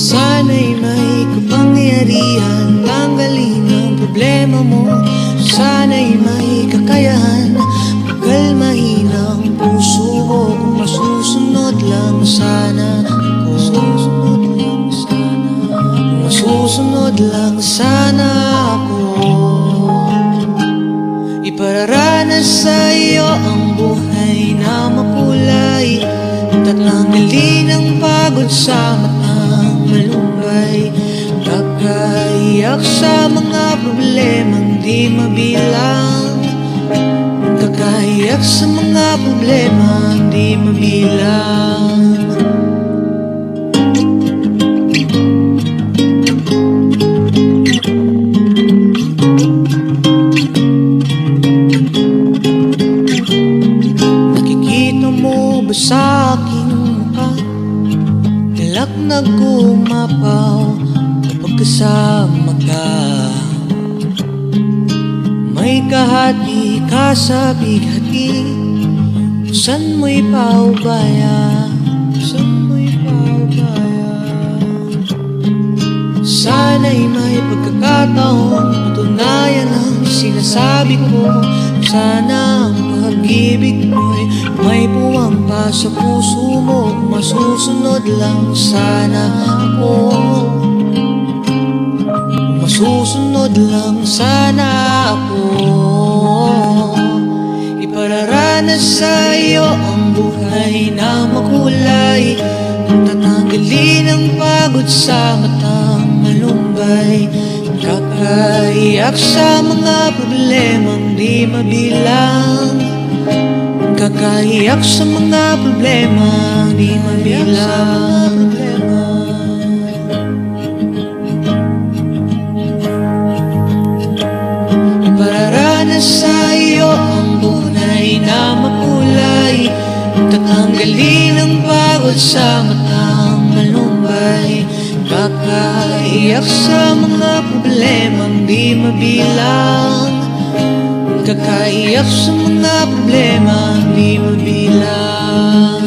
Sana'y may kapangyarihan, tanggalin ang problema mo. Sana'y may kakayahan, pagalmahin ang puso ko. Kung masusunod lang sana ako, masusunod lang sana ako, masusunod lang sana ako. Ipararanas sa iyo ang buhay na makulay, tatanggalin ang pagod sa matang malunggay. Kakaiyak sa mga problemang di mabilang, kakaiyak sa mga problemang di mabilang. Nakikita mo ba sa aking mukha, galak na gumapaw kapag kasama ka? May kahati ka sa bighati, saan mo'y paubaya, saan mo'y paubaya. Sana'y may pagkakataong patunayan ang sinasabi ko. Sana ang pag-ibig ko'y may puwang pa sa puso mo. Masusunod lang sana ako, masusunod lang sana ako. Ipararanas sa iyo ang buhay na makulay, tatanggalin ang pagod sa matang malunggay. Kakaiyak sa mga problemang di mabilang, kakaiyak sa mga problemang di mabilang. Ipararanas sa iyo ang buhay na makulay, tatanggalin ang pagod sa matang malunggay. Kakaiyak sa mga problemang di mabilang, kakaiyak sa mga problemang di mabilang.